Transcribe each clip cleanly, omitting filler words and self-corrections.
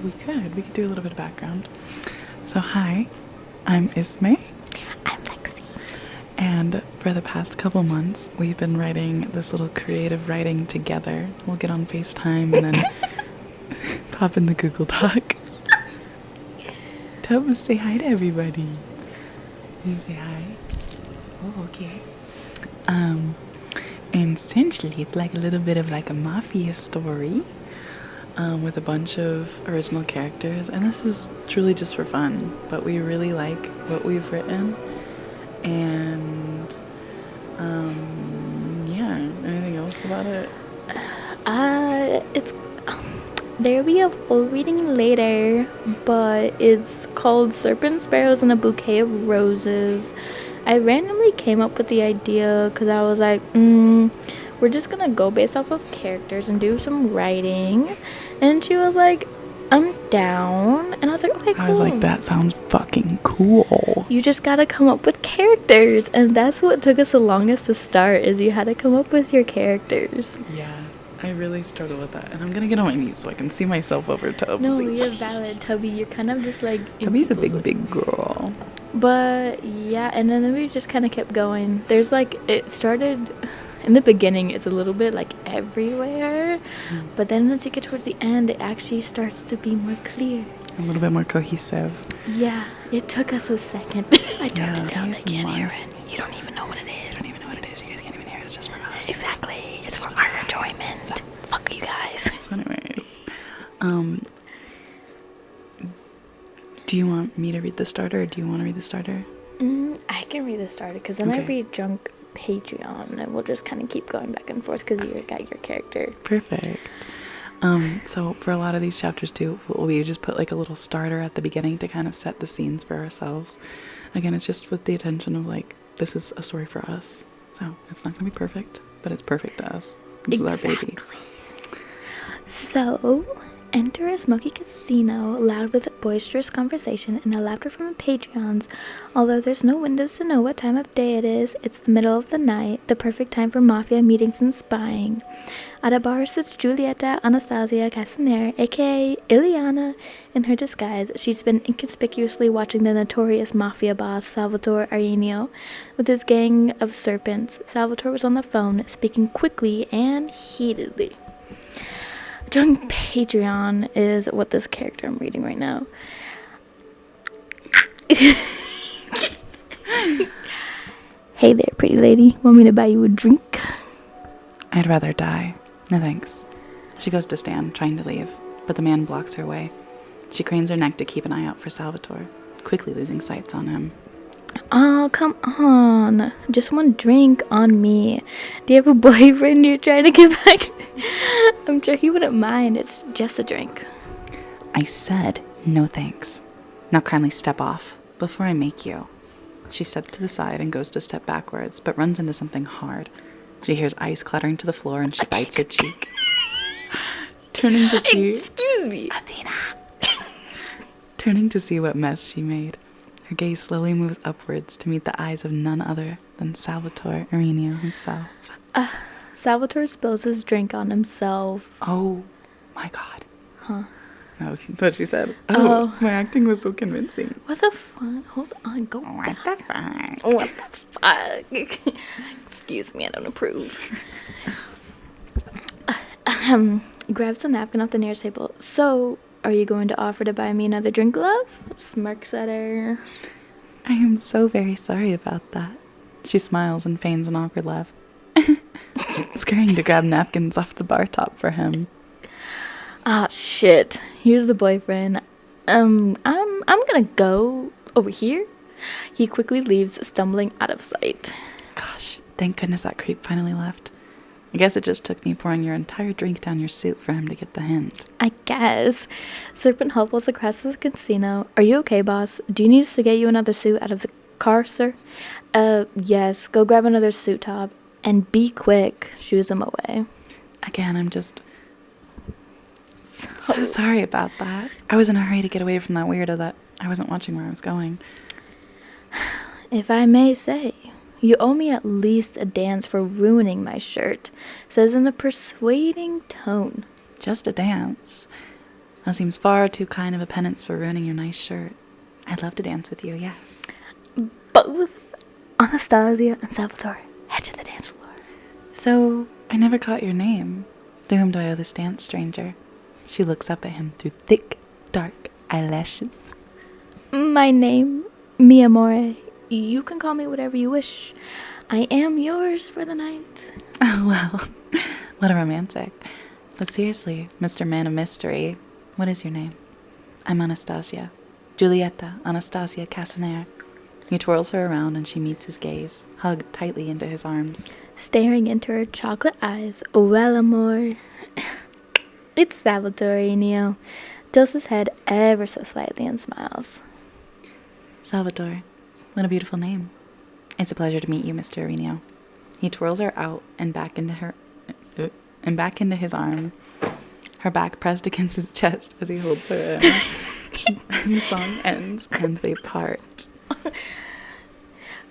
We could do a little bit of background. So hi, I'm Isme. I'm Lexi. And for the past couple months, we've been writing this little creative writing together. We'll get on FaceTime and then pop in the Google Doc. Tell them to say hi to everybody. You say hi? Oh, okay. And essentially, it's like a little bit of like a mafia story with a bunch of original characters. And this is truly just for fun, but we really like what we've written. And yeah, anything else about it? It's there'll be a full reading later, but it's called Serpent Sparrows and a Bouquet of Roses. I randomly came up with the idea because I was like, we're just gonna go based off of characters and do some writing. And she was like, I'm down. And I was like, okay, cool. I was like, that sounds fucking cool. You just gotta come up with characters, and that's what took us the longest to start, is you had to come up with your characters. Yeah, I really struggle with that, and I'm gonna get on my knees so I can see myself over Tubbs. No, you're valid, Tubby. You're kind of just like... Tubby's a big girl. But, yeah, and then we just kind of kept going. There's like, it started... In the beginning, it's a little bit like everywhere, but then once you get towards the end, it actually starts to be more clear. A little bit more cohesive. Yeah, it took us a second. I turned it down. They can't hear it. You don't even know what it is. You don't even know what it is. You guys can't even hear it. It's just for us. Exactly. It's for our enjoyment. Fuck you guys. So anyways, do you want me to read the starter, or do you want to read the starter? I can read the starter, because then I read Drunk Patreon, and we'll just kind of keep going back and forth, because you got your character. Perfect. So for a lot of these chapters too, we just put like a little starter at the beginning to kind of set the scenes for ourselves. Again, it's just with the intention of like, this is a story for us. So it's not gonna be perfect, but it's perfect to us. This is our baby. So, enter a smoky casino, loud with boisterous conversation and a laughter from the Patreons. Although there's no windows to know what time of day it is, it's the middle of the night, the perfect time for mafia meetings and spying. At a bar sits Giulietta Anastasia Castanere, aka Ileana, in her disguise. She's been inconspicuously watching the notorious mafia boss Salvatore Arenio with his gang of serpents. Salvatore was on the phone, speaking quickly and heatedly. Drunk Patreon is what this character I'm reading right now. Hey there, pretty lady. Want me to buy you a drink? I'd rather die. No thanks. She goes to stand, trying to leave, but the man blocks her way. She cranes her neck to keep an eye out for Salvatore, quickly losing sights on him. Oh, come on. Just one drink on me. Do you have a boyfriend you're trying to get back? I'm sure he wouldn't mind. It's just a drink. I said no thanks. Now kindly step off before I make you. She steps to the side and goes to step backwards, but runs into something hard. She hears ice clattering to the floor and she bites her cheek. Turning to see... Excuse me. Athena! Turning to see what mess she made. Her gaze slowly moves upwards to meet the eyes of none other than Salvatore Arenio himself. Salvatore spills his drink on himself. Oh my god. Huh. That was what she said. Oh, my acting was so convincing. What the fuck? Hold on, go What the fuck? What the fuck? Excuse me, I don't approve. Grabs a napkin off the nearest table. So, are you going to offer to buy me another drink, love? Smirks at her. I am so very sorry about that. She smiles and feigns an awkward laugh. Scurrying to grab napkins off the bar top for him. Ah, shit. Here's the boyfriend. I'm gonna go over here. He quickly leaves, stumbling out of sight. Gosh, thank goodness that creep finally left. I guess it just took me pouring your entire drink down your suit for him to get the hint. I guess. Serpent hobbles across the casino. Are you okay, boss? Do you need us to get you another suit out of the car, sir? Yes. Go grab another suit top. And be quick. Shoos him away. Again, I'm just... so sorry about that. I was in a hurry to get away from that weirdo that I wasn't watching where I was going. If I may say, you owe me at least a dance for ruining my shirt, says in a persuading tone. Just a dance. That seems far too kind of a penance for ruining your nice shirt. I'd love to dance with you, yes. Both Anastasia and Salvatore head to the dance floor. So, I never caught your name. To whom do I owe this dance, stranger? She looks up at him through thick, dark eyelashes. My name, mi amore. You can call me whatever you wish. I am yours for the night. Oh, well, what a romantic. But seriously, Mr. Man of Mystery, what is your name? I'm Anastasia. Giulietta Anastasia Casanare. He twirls her around and she meets his gaze, hugged tightly into his arms. Staring into her chocolate eyes, well, amor. It's Salvatore, Neo. Tilts his head ever so slightly and smiles. Salvatore, what a beautiful name. It's a pleasure to meet you, Mr. Arenio. He twirls her out and back into his arm, her back pressed against his chest as he holds her in. The song ends and they part.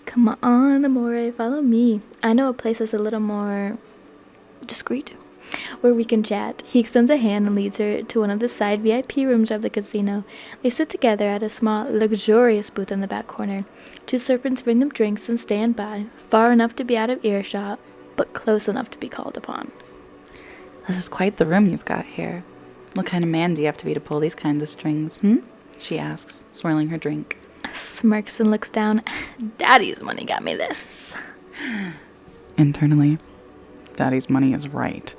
Come on, amore, follow me. I know a place that's a little more discreet, where we can chat. He extends a hand and leads her to one of the side VIP rooms of the casino. They sit together at a small, luxurious booth in the back corner. Two serpents bring them drinks and stand by, far enough to be out of earshot, but close enough to be called upon. This is quite the room you've got here. What kind of man do you have to be to pull these kinds of strings, she asks, swirling her drink. Smirks and looks down. Daddy's money got me this. Internally, Daddy's money is right.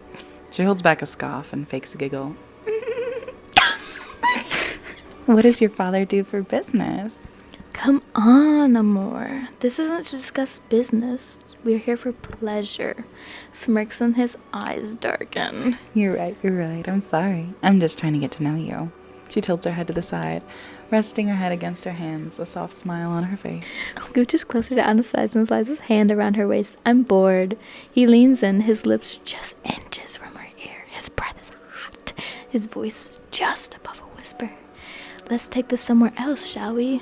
She holds back a scoff and fakes a giggle. What does your father do for business? Come on, amor. This isn't to discuss business. We're here for pleasure. Smirks and his eyes darken. You're right. I'm sorry. I'm just trying to get to know you. She tilts her head to the side, resting her head against her hands, a soft smile on her face. Scooches closer to Anastasia and slides his hand around her waist. I'm bored. He leans in, his lips just inches from her ear. His breath is hot. His voice just above a whisper. Let's take this somewhere else, shall we?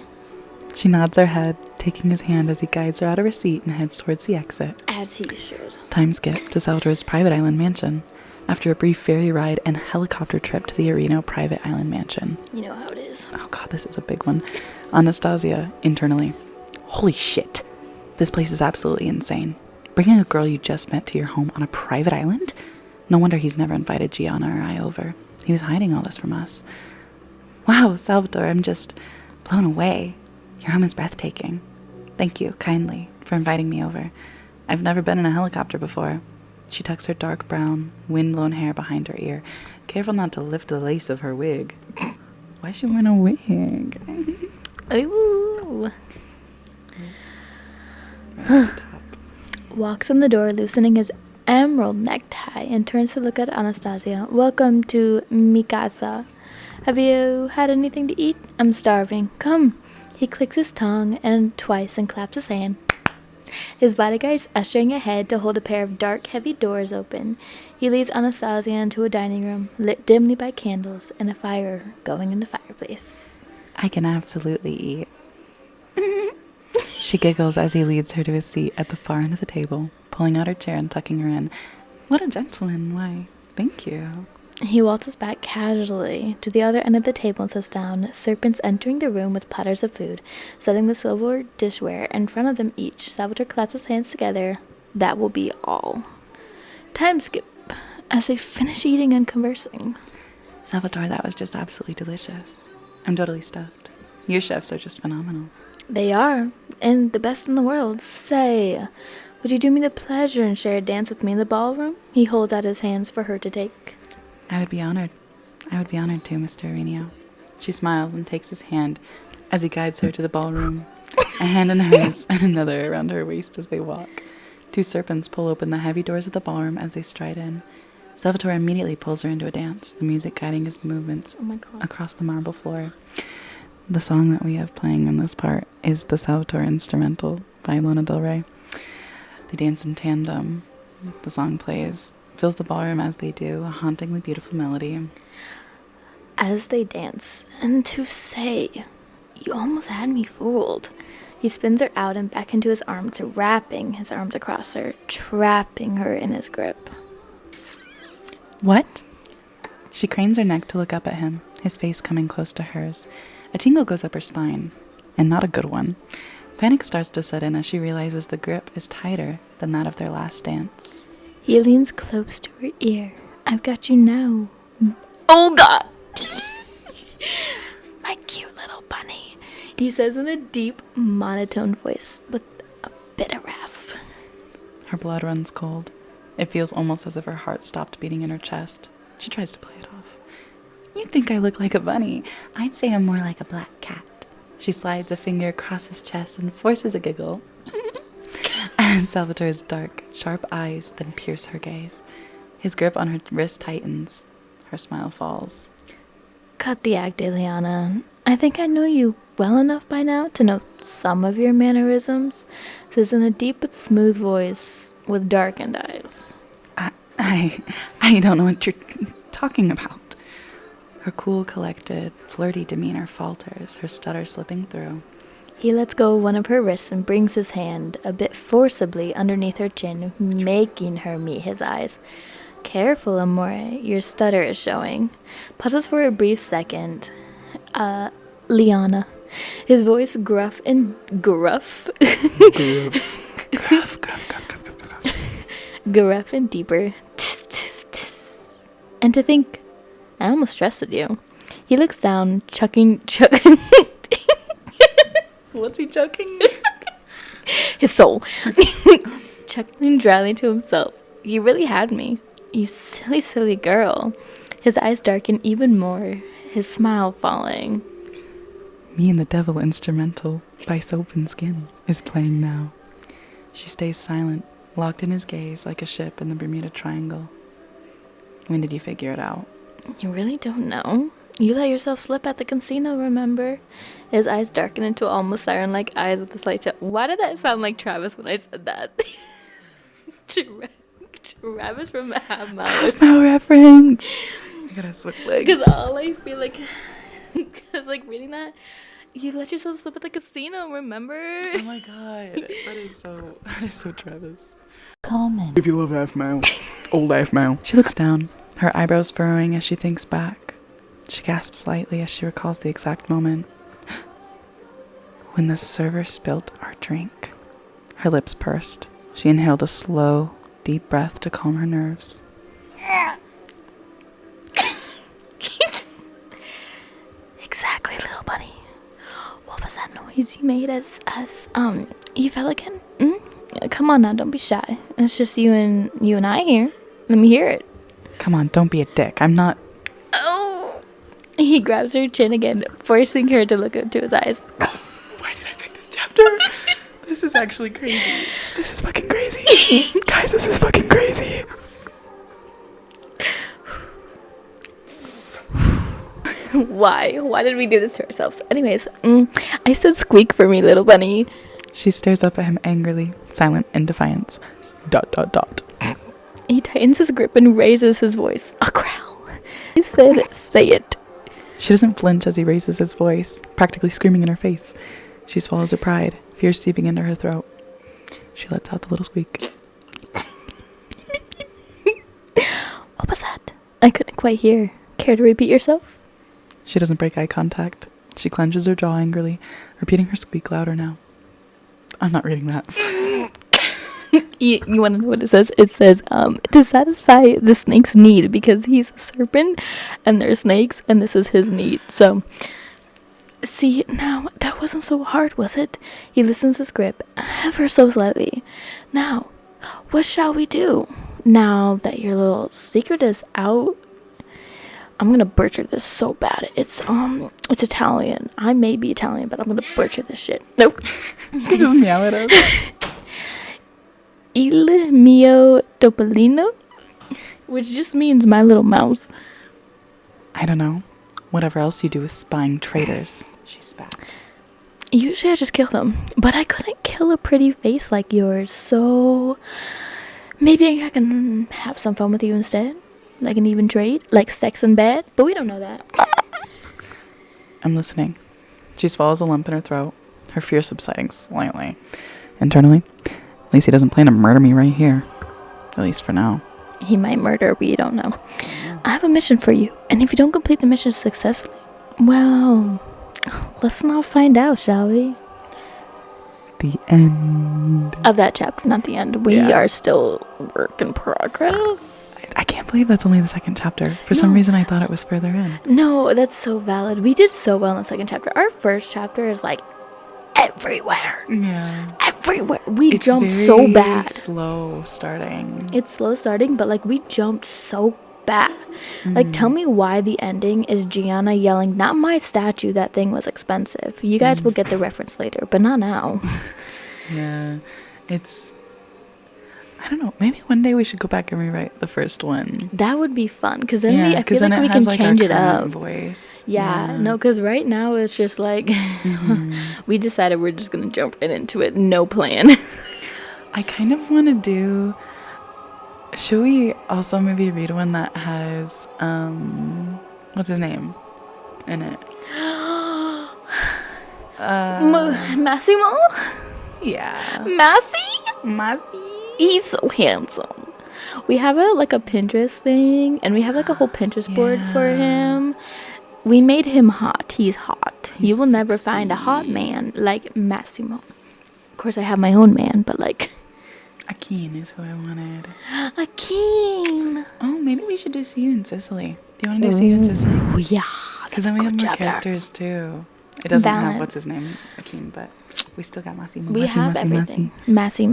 She nods her head, taking his hand as he guides her out of her seat and heads towards the exit. As he should. Time skip to Salvatore's private island mansion, after a brief ferry ride and helicopter trip to the Areno private island mansion. You know how it is. Oh god, this is a big one. Anastasia, internally. Holy shit. This place is absolutely insane. Bringing a girl you just met to your home on a private island? No wonder he's never invited Gianna or I over. He was hiding all this from us. Wow, Salvatore, I'm just blown away. Your home is breathtaking. Thank you, kindly, for inviting me over. I've never been in a helicopter before. She tucks her dark brown, wind-blown hair behind her ear, careful not to lift the lace of her wig. Why is she wearing a wig? Ooh. Walks in the door, loosening his emerald necktie, and turns to look at Anastasia. Welcome to mi casa. Have you had anything to eat? I'm starving. Come. He clicks his tongue and twice and claps his hand. His bodyguards ushering ahead to hold a pair of dark, heavy doors open. He leads Anastasia into a dining room, lit dimly by candles and a fire going in the fireplace. I can absolutely eat. She giggles as he leads her to a seat at the far end of the table, pulling out her chair and tucking her in. What a gentleman. Why, thank you. He waltzes back casually to the other end of the table and sits down, serpents entering the room with platters of food, setting the silver dishware in front of them each. Salvatore claps his hands together. That will be all. Time skip as they finish eating and conversing. Salvatore, that was just absolutely delicious. I'm totally stuffed. Your chefs are just phenomenal. They are, and the best in the world. Say, would you do me the pleasure and share a dance with me in the ballroom? He holds out his hands for her to take. I would be honored. I would be honored too, Mr. Arenio. She smiles and takes his hand as he guides her to the ballroom, a hand in hers and another around her waist as they walk. Two serpents pull open the heavy doors of the ballroom as they stride in. Salvatore immediately pulls her into a dance, the music guiding his movements across the marble floor. The song that we have playing in this part is the Salvatore instrumental by Lana Del Rey. They dance in tandem. The song plays, fills the ballroom as they do, a hauntingly beautiful melody. As they dance, and to say, you almost had me fooled. He spins her out and back into his arms, wrapping his arms across her, trapping her in his grip. What? She cranes her neck to look up at him, his face coming close to hers. A tingle goes up her spine, and not a good one. Panic starts to set in as she realizes the grip is tighter than that of their last dance. He leans close to her ear. I've got you now. Oh God! My cute little bunny, he says in a deep, monotone voice with a bit of rasp. Her blood runs cold. It feels almost as if her heart stopped beating in her chest. She tries to play it off. You think I look like a bunny? I'd say I'm more like a black cat. She slides a finger across his chest and forces a giggle. As Salvatore's dark, sharp eyes then pierce her gaze. His grip on her wrist tightens. Her smile falls. Cut the act, Ileana. I think I know you well enough by now to know some of your mannerisms, says in a deep but smooth voice with darkened eyes. I don't know what you're talking about. Her cool, collected, flirty demeanor falters, her stutter slipping through. He lets go of one of her wrists and brings his hand a bit forcibly underneath her chin, making her meet his eyes. Careful, amore, your stutter is showing. Pauses for a brief second. Liana. His voice gruff and gruff. Gruff and deeper. Tis, tis, tis. And to think, I almost trusted you. He looks down, chucking. What's he chucking? His soul. Chuckling dryly to himself. You really had me. You silly, silly girl. His eyes darken even more, his smile falling. Me and the Devil instrumental by Soap and Skin is playing now. She stays silent, locked in his gaze like a ship in the Bermuda Triangle. When did you figure it out? You really don't know? You let yourself slip at the casino, remember? His eyes darken into almost siren-like eyes with a slight tip. Why did that sound like Travis when I said that? Travis from Half Mile. Half Mile reference! I gotta switch legs. Because all I feel like... Because, like, reading that... You let yourself slip at the casino, remember? Oh my god. That is so Travis. Comment. If you love Half Mile. Old Half Mile. She looks down, her eyebrows furrowing as she thinks back. She gasps slightly as she recalls the exact moment when the server spilt our drink. Her lips pursed. She inhaled a slow, deep breath to calm her nerves. Exactly, little bunny. What was that noise you made as you fell again? Come on now, don't be shy. It's just you and I here. Let me hear it. Come on, don't be a dick. I'm not... Oh! He grabs her chin again, forcing her to look into his eyes. Why did I pick this chapter? This is actually crazy. This is fucking crazy. Guys, this is fucking crazy. Why? Why did we do this to ourselves? Anyways, I said squeak for me, little bunny. She stares up at him angrily, silent in defiance. ... He tightens his grip and raises his voice. A growl. He said, say it. She doesn't flinch as he raises his voice, practically screaming in her face. She swallows her pride, fear seeping into her throat. She lets out the little squeak. What was that? I couldn't quite hear. Care to repeat yourself? She doesn't break eye contact. She clenches her jaw angrily, repeating her squeak louder now. I'm not reading that. You want to know what it says? It says, to satisfy the snake's need, because he's a serpent and they're snakes and this is his need. So, see, now, that wasn't so hard, was it? He listens his grip ever so slightly. Now, what shall we do? Now that your little secret is out, I'm gonna butcher this so bad. It's Italian. I may be Italian, but I'm gonna butcher this shit. Nope. You just meow at us. Il mio topolino, which just means my little mouse. I don't know. Whatever else you do with spying traitors. She spat. Usually I just kill them, but I couldn't kill a pretty face like yours, so maybe I can have some fun with you instead. Like an even trade, like sex and bed, but we don't know that. I'm listening. She swallows a lump in her throat, her fear subsiding slightly. Internally, Lacey doesn't plan to murder me right here. At least for now. He might murder, we don't know. I have a mission for you, and if you don't complete the mission successfully, well, let's not find out, shall we? The end of that chapter, not the end. We are still work in progress. I can't believe that's only the second chapter. For some reason, I thought it was further in. No, that's so valid. We did so well in the second chapter. Our first chapter is like everywhere. Yeah. Everywhere. We jumped so bad. It's slow starting. It's slow starting, but like we jumped so bad. Like, tell me why the ending is Gianna yelling, "Not my statue, that thing was expensive." You guys will get the reference later, but not now. Yeah. It's, I don't know, maybe one day we should go back and rewrite the first one. That would be fun, because then I feel like we has can change it up. Voice. Yeah, no, because right now it's just like we decided we're just gonna jump right into it, no plan. I kind of want to do. Should we also maybe read one that has what's his name in it? Massimo? Yeah. Massey? He's so handsome. We have a Pinterest thing, and we have like a whole Pinterest board for him. We made him hot. He's hot. You will never find a hot man like Massimo. Of course, I have my own man, but like... Akeen is who I wanted. Akeen! Oh, maybe we should do See You in Sicily. Do you want to do See You in Sicily? Oh, yeah. Because then we have more characters, too. It doesn't have, what's his name, Akeen, but we still got Massimo. We have everything. Massey.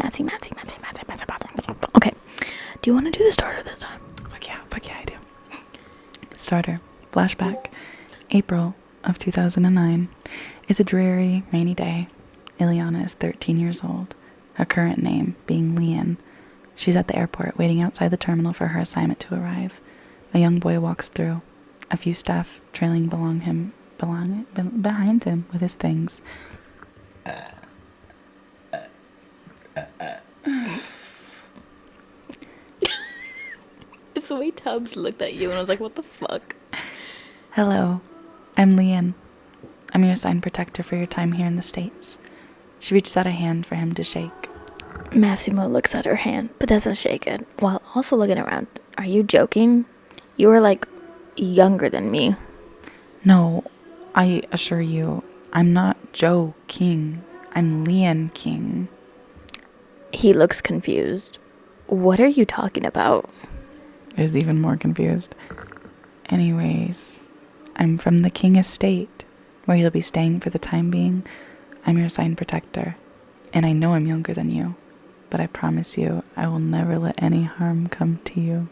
Okay. Do you want to do the starter this time? Fuck yeah, I do. Starter. Flashback. April of 2009. It's a dreary, rainy day. Ileana is 13 years old. Her current name being Leon. She's at the airport waiting outside the terminal for her assignment to arrive. A young boy walks through, a few staff trailing behind him with his things. It's the way Tubbs looked at you and I was like, what the fuck? Hello, I'm Leon. I'm your assigned protector for your time here in the States. She reaches out a hand for him to shake. Massimo looks at her hand, but doesn't shake it, while also looking around. Are you joking? You are, like, younger than me. No, I assure you, I'm not Joe King. I'm Leon King. He looks confused. What are you talking about? Is even more confused. Anyways, I'm from the King Estate, where you'll be staying for the time being. I'm your assigned protector, and I know I'm younger than you. But I promise you, I will never let any harm come to you.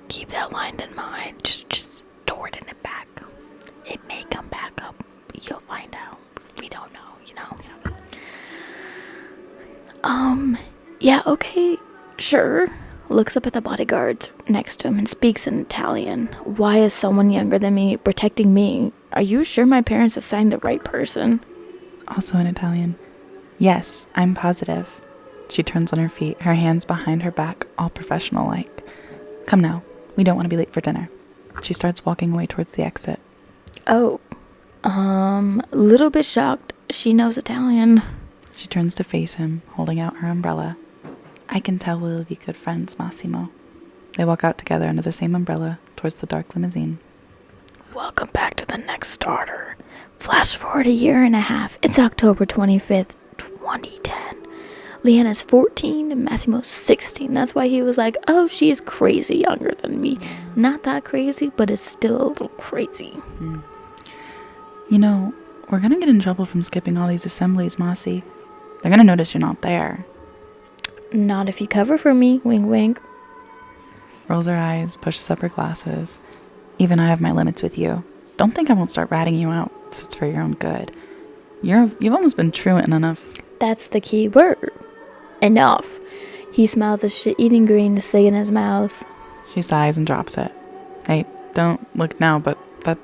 Keep that line in mind. Just store it in the back. It may come back up. You'll find out. We don't know, you know? Yeah, okay. Sure. Looks up at the bodyguards next to him and speaks in Italian. Why is someone younger than me protecting me? Are you sure my parents assigned the right person? Also in Italian. Yes, I'm positive. She turns on her feet, her hands behind her back, all professional-like. Come now, we don't want to be late for dinner. She starts walking away towards the exit. Oh, little bit shocked. She knows Italian. She turns to face him, holding out her umbrella. I can tell we will be good friends, Massimo. They walk out together under the same umbrella towards the dark limousine. Welcome back to the next starter. Flash forward a year and a half. It's October 25th, 2010. Leanna's 14 and Massimo's 16. That's why he was like, oh, she's crazy younger than me. Not that crazy, but it's still a little crazy. You know, we're going to get in trouble from skipping all these assemblies, Mossy. They're going to notice you're not there. Not if you cover for me, wink wink. Rolls her eyes, pushes up her glasses. Even I have my limits with you. Don't think I won't start ratting you out if it's for your own good. You've almost been truant enough. That's the key word. Enough. He smiles a shit-eating grin to stay in his mouth. She sighs and drops it. Hey, don't look now, but that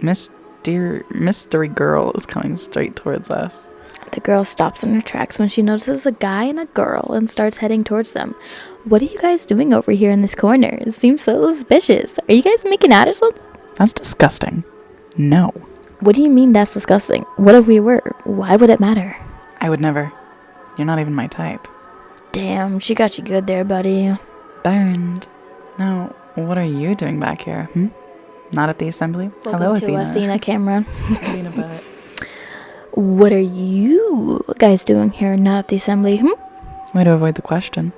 mystery girl is coming straight towards us. The girl stops in her tracks when she notices a guy and a girl and starts heading towards them. What are you guys doing over here in this corner? It seems so suspicious. Are you guys making out or something? That's disgusting. No. What do you mean that's disgusting? What if we were? Why would it matter? I would never. You're not even my type. Damn, she got you good there, buddy. Burned. Now, what are you doing back here? Not at the assembly? Hello, Welcome to Athena. Athena Cameron. Athena Butt. What are you guys doing here? Not at the assembly? Way to avoid the question.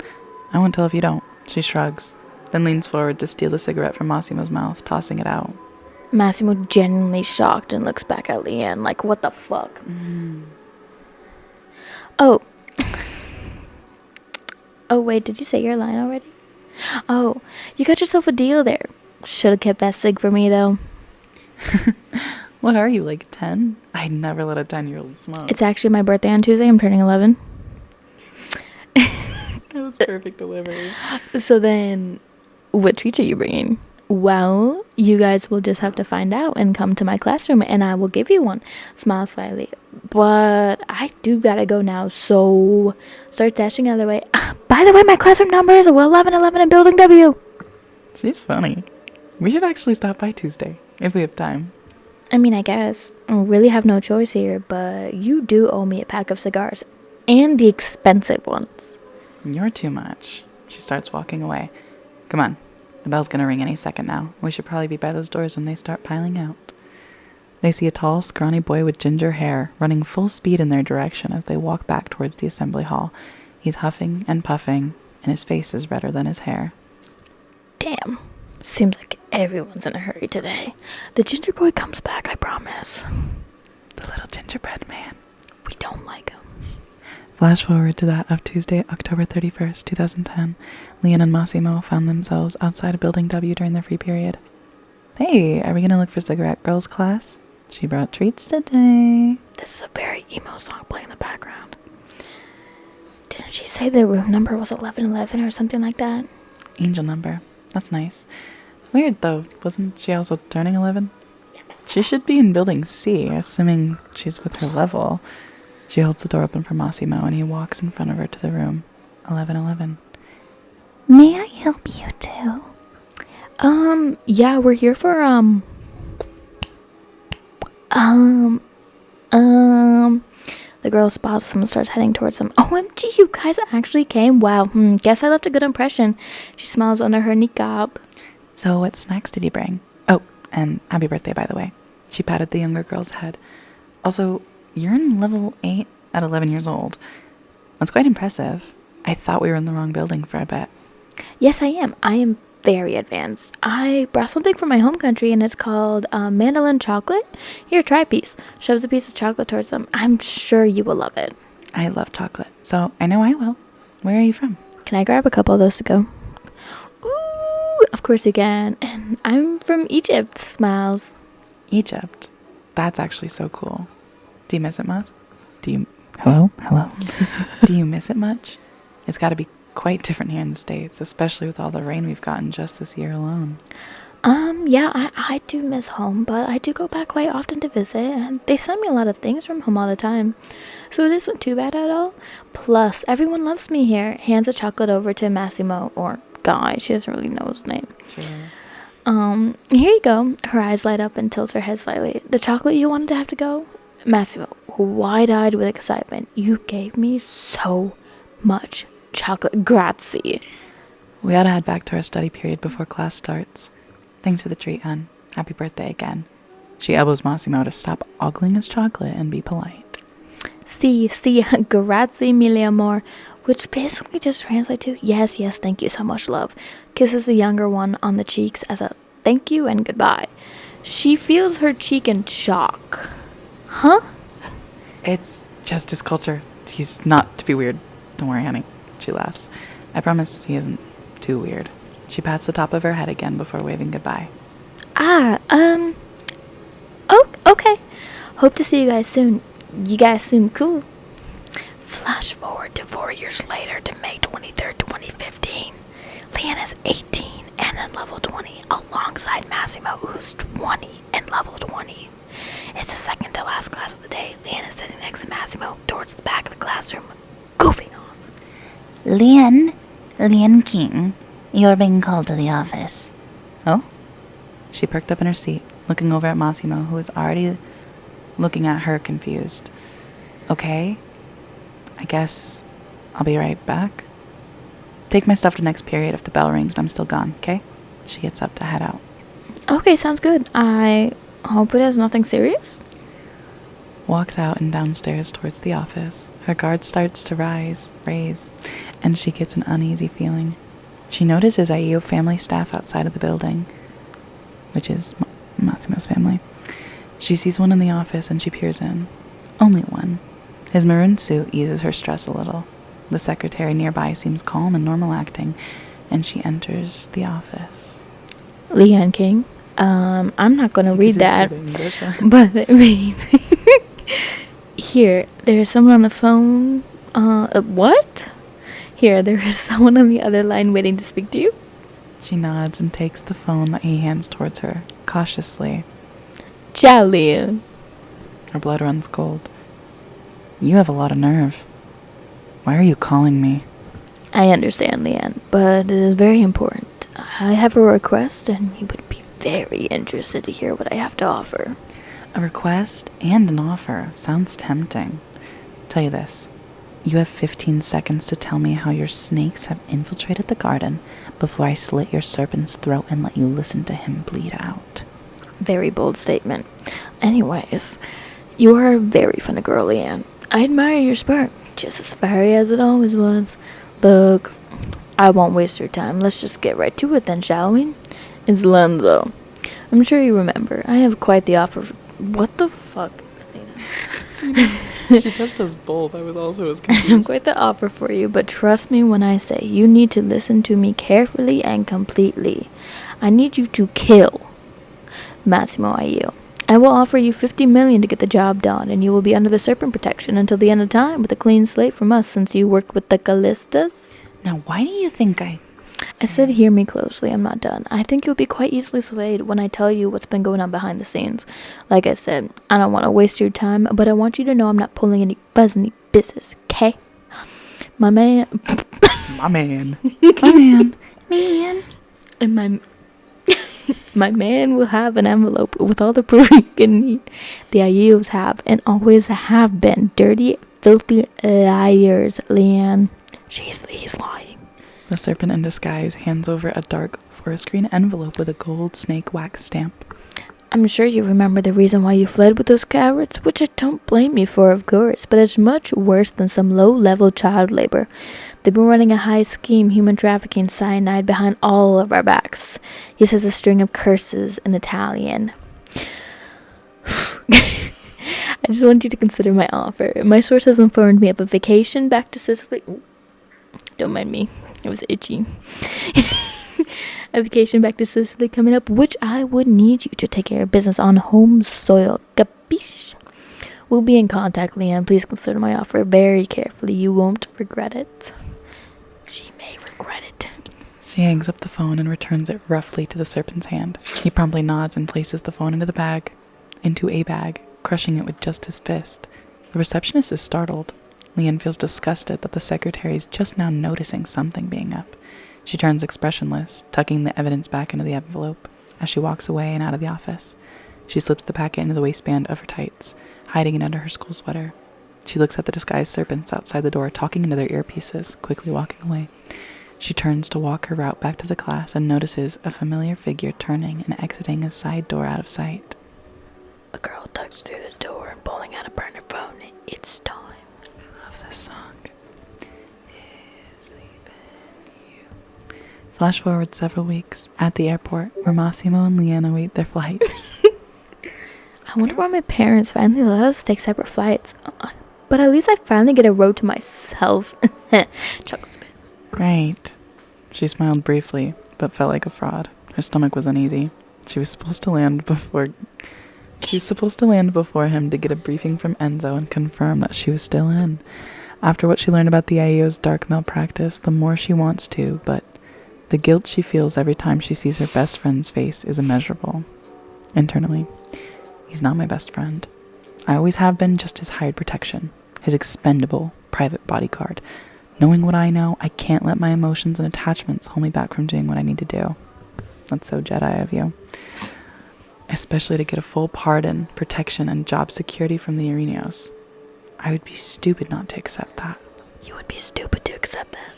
I won't tell if you don't. She shrugs, then leans forward to steal the cigarette from Massimo's mouth, tossing it out. Massimo genuinely shocked and looks back at Leanne like, what the fuck? Oh. Oh, wait, did you say your line already? Oh, you got yourself a deal there. Should have kept that cig for me, though. What are you, like 10? I'd never let a 10-year-old smoke. It's actually my birthday on Tuesday. I'm turning 11. That was perfect delivery. So then, what treats are you bringing? Well, you guys will just have to find out and come to my classroom and I will give you one. Smile slyly. But I do gotta go now, so start dashing out of the way. By the way, my classroom number is 1111 in Building W. She's funny. We should actually stop by Tuesday, if we have time. I mean, I guess. I really have no choice here, but you do owe me a pack of cigars. And the expensive ones. You're too much. She starts walking away. Come on. The bell's gonna ring any second now. We should probably be by those doors when they start piling out. They see a tall, scrawny boy with ginger hair running full speed in their direction as they walk back towards the assembly hall. He's huffing and puffing, and his face is redder than his hair. Damn. Seems like everyone's in a hurry today. The ginger boy comes back, I promise. The little gingerbread man. We don't like him. Flash forward to that of Tuesday, October 31st, 2010. Leon and Massimo found themselves outside of Building W during their free period. Hey, are we gonna look for cigarette girls class? She brought treats today. This is a very emo song playing in the background. Didn't she say the room number was 1111 or something like that? Angel number. That's nice. It's weird though, wasn't she also turning 11? She should be in Building C, assuming she's with her level. She holds the door open for Massimo and he walks in front of her to the room. 1111. May I help you too? Yeah, we're here for, the girl spots him and starts heading towards him. OMG, you guys actually came. Wow, guess I left a good impression. She smiles under her niqab. So what snacks did you bring? Oh, and happy birthday, by the way. She patted the younger girl's head. Also, you're in level 8 at 11 years old. That's quite impressive. I thought we were in the wrong building for a bit. Yes, I am. I am very advanced. I brought something from my home country and it's called mandolin chocolate. Here, try a piece. Shoves a piece of chocolate towards them. I'm sure you will love it. I love chocolate, so I know I will. Where are you from? Can I grab a couple of those to go? Ooh, of course you can. And I'm from Egypt. Smiles. Egypt. That's actually so cool. Do you miss it much? Hello? Do you miss it much? It's got to be quite different here in the States, especially with all the rain we've gotten just this year alone. Yeah, I do miss home, but I do go back quite often to visit, and they send me a lot of things from home all the time. So it isn't too bad at all. Plus, everyone loves me here. Hands a chocolate over to Massimo, or Guy, she doesn't really know his name. True. Here you go. Her eyes light up and tilts her head slightly. The chocolate you wanted to have to go? Massimo, wide-eyed with excitement. You gave me so much chocolate. Grazie. We ought to head back to our study period before class starts. Thanks for the treat, hon. Happy birthday again. She elbows Massimo to stop ogling his chocolate and be polite. Si, grazie mille amor, which basically just translates to, yes, thank you so much, love. Kisses the younger one on the cheeks as a thank you and goodbye. She feels her cheek in shock. Huh? It's just his culture. He's not to be weird. Don't worry, honey. She laughs. I promise he isn't too weird. She pats the top of her head again before waving goodbye. Oh, okay. Hope to see you guys soon. You guys seem cool. Flash forward to 4 years later to May 23rd, 2015. Leanne is 18 and in level 20 alongside Massimo, who's 20 and level 20. It's the second to last class of the day. Leanne is sitting next to Massimo towards the back of the classroom, goofing off. Leanne King, you're being called to the office. Oh? She perked up in her seat, looking over at Massimo, who was already looking at her confused. Okay. I guess I'll be right back. Take my stuff to next period if the bell rings and I'm still gone, okay? She gets up to head out. Okay, sounds good. I hope it has nothing serious. Walks out and downstairs towards the office. Her guard starts to raise, and she gets an uneasy feeling. She notices IEO family staff outside of the building, which is Massimo's family. She sees one in the office and she peers in. Only one. His maroon suit eases her stress a little. The secretary nearby seems calm and normal acting, and she enters the office. Leanne King. I'm not gonna read that. But wait. Here, there's someone on the phone. What? Here, there is someone on the other line waiting to speak to you. She nods and takes the phone that he hands towards her, cautiously. Ciao, Leanne. Her blood runs cold. You have a lot of nerve. Why are you calling me? I understand, Leanne, but it is very important. I have a request, and you would be very interested to hear what I have to offer. A request and an offer sounds tempting. Tell you this. You have 15 seconds to tell me how your snakes have infiltrated the garden before I slit your serpent's throat and let you listen to him bleed out. Very bold statement. Anyways, you are a very funny girl, Leanne. I admire your spark, just as fiery as it always was. Look, I won't waste your time. Let's just get right to it then, shall we? It's Lenzo. I'm sure you remember. I have quite the offer. What the fuck? She touched us both. I was also as I have confused. quite the offer for you, but trust me when I say you need to listen to me carefully and completely. I need you to kill Massimo IU. I will offer you 50 million to get the job done, and you will be under the serpent protection until the end of time with a clean slate from us since you worked with the Callistas. Now, why do you think I said hear me closely, I'm not done. I think you'll be quite easily swayed when I tell you what's been going on behind the scenes. Like I said, I don't want to waste your time, but I want you to know I'm not pulling any buzz, any business, okay? My man. My man. My man. Man. And my man will have an envelope with all the proof you can need. The IUs have and always have been dirty, filthy liars, Leanne. He's lying. The serpent in disguise hands over a dark forest green envelope with a gold snake wax stamp. I'm sure you remember the reason why you fled with those cowards, which I don't blame you for, of course, but it's much worse than some low-level child labor. They've been running a high-scheme human trafficking cyanide behind all of our backs. He says a string of curses in Italian. I just want you to consider my offer. My source has informed me of a vacation back to Sicily. Ooh, don't mind me. It was itchy. A vacation back to Sicily coming up, which I would need you to take care of business on home soil. Capiche? We'll be in contact, Leanne. Please consider my offer very carefully. You won't regret it. She may regret it. She hangs up the phone and returns it roughly to the serpent's hand. He promptly nods and places the phone into a bag, crushing it with just his fist. The receptionist is startled. Leanne feels disgusted that the secretary is just now noticing something being up. She turns expressionless, tucking the evidence back into the envelope. As she walks away and out of the office, she slips the packet into the waistband of her tights, hiding it under her school sweater. She looks at the disguised serpents outside the door, talking into their earpieces, quickly walking away. She turns to walk her route back to the class and notices a familiar figure turning and exiting a side door out of sight. A girl tucks through the door and pulling out a burner phone. It's time. I love this song. Flash forward several weeks at the airport where Massimo and Leanne await their flights. I wonder why my parents finally let us take separate flights. But at least I finally get a road to myself. Chocolate spit. Right. She smiled briefly, but felt like a fraud. Her stomach was uneasy. She was supposed to land before him to get a briefing from Enzo and confirm that she was still in. After what she learned about the IEO's dark malpractice, the more she wants to, but the guilt she feels every time she sees her best friend's face is immeasurable. Internally, he's not my best friend. I always have been just his hired protection, his expendable private bodyguard. Knowing what I know, I can't let my emotions and attachments hold me back from doing what I need to do. That's so Jedi of you. Especially to get a full pardon, protection, and job security from the Arenos. I would be stupid not to accept that. You would be stupid to accept that.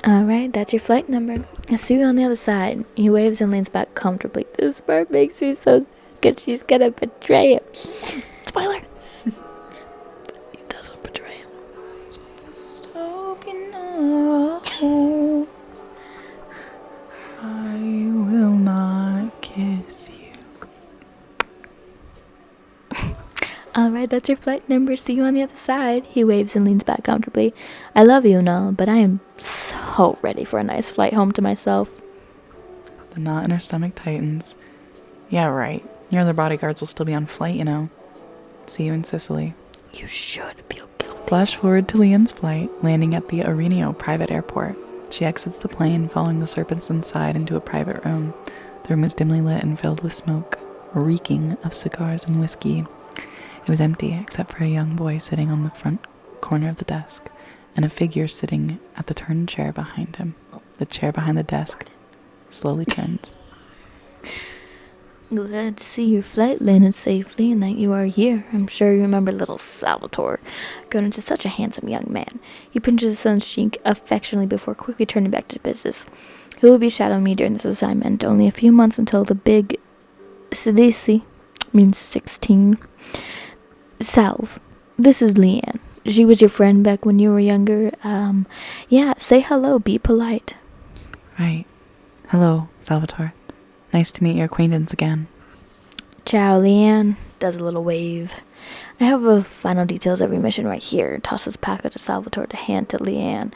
Alright, that's your flight number. I'll see you on the other side. He waves and leans back comfortably. This part makes me so sad because she's gonna betray him. Spoiler. He doesn't betray him. So you know, I will not kiss you. Alright, that's your flight number. See you on the other side. He waves and leans back comfortably. I love you and all, but I am so ready for a nice flight home to myself. The knot in her stomach tightens. Yeah, right. Your other bodyguards will still be on flight, you know. See you in Sicily. You should feel guilty. Flash forward to Leon's flight, landing at the Arenio private airport. She exits the plane, following the serpents inside into a private room. The room was dimly lit and filled with smoke, reeking of cigars and whiskey. It was empty, except for a young boy sitting on the front corner of the desk, and a figure sitting at the turned chair behind him. The chair behind the desk slowly turns. Glad to see your flight landed safely and that you are here. I'm sure you remember little Salvatore, grown into such a handsome young man. He pinches his son's cheek affectionately before quickly turning back to business. He will be shadowing me during this assignment. Only a few months until the big Sidisi, means 16. Salve, this is Leanne. She was your friend back when you were younger. Yeah, say hello, be polite. Right. Hello, Salvatore. Nice to meet your acquaintance again. Ciao, Leanne. Does a little wave. I have the final details of your mission right here. Tosses packet to Salvatore to hand to Leanne.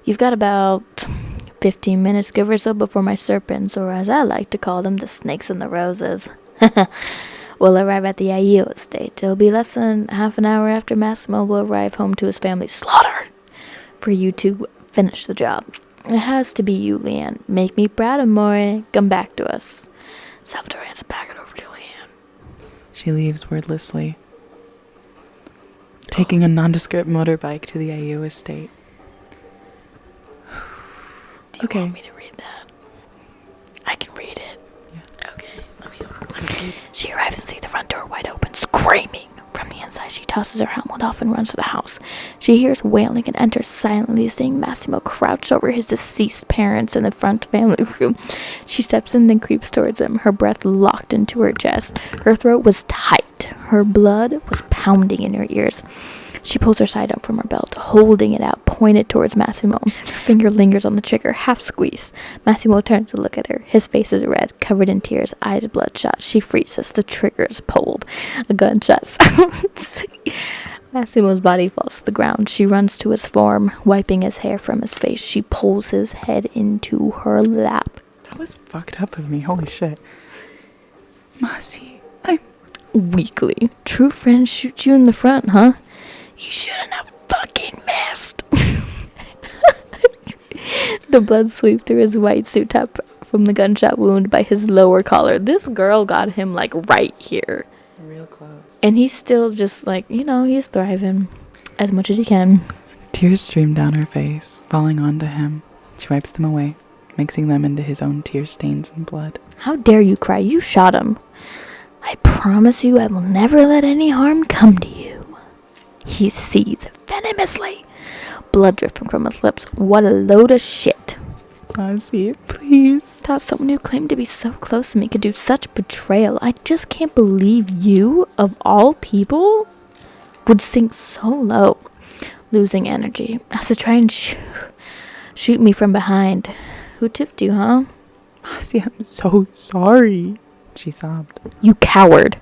You've got about 15 minutes, give or so, before my serpents, or as I like to call them, the snakes and the roses, will arrive at the IU estate. It'll be less than half an hour after Massimo will arrive home to his family slaughtered for you to finish the job. It has to be you, Leanne. Make me proud, amore. Come back to us. Salvatore hands a packet over to Leanne. She leaves wordlessly, taking a nondescript motorbike to the IU estate. Do you Okay. want me to read that? I can read it. Yeah. Okay, let me. She arrives and sees the front door wide open, screaming. From the inside, she tosses her helmet off and runs to the house. She hears wailing and enters silently, seeing Massimo crouched over his deceased parents in the front family room. She steps in and creeps towards him, her breath locked into her chest. Her throat was tight. Her blood was pounding in her ears. She pulls her side up from her belt, holding it out, pointed towards Massimo. Her finger lingers on the trigger, half squeezed. Massimo turns to look at her. His face is red, covered in tears, eyes bloodshot. She freezes. The trigger is pulled. A gunshot sounds. Massimo's body falls to the ground. She runs to his form, wiping his hair from his face. She pulls his head into her lap. That was fucked up of me. Holy shit. Masi, Weakly. True friends shoot you in the front, huh? You shouldn't have fucking missed. The blood sweeps through his white suit top from the gunshot wound by his lower collar. This girl got him, like, right here. real close. And he's still just, like, you know, he's thriving as much as he can. Tears stream down her face, falling onto him. She wipes them away, mixing them into his own tear stains and blood. How dare you cry? You shot him. I promise you I will never let any harm come to you. He seethes venomously, blood dripping from his lips. What a load of shit. Masi, please. Thought someone who claimed to be so close to me could do such betrayal. I just can't believe you, of all people, would sink so low, losing energy as to try and shoot me from behind. Who tipped you, huh? Masi, I'm so sorry. She sobbed. You coward.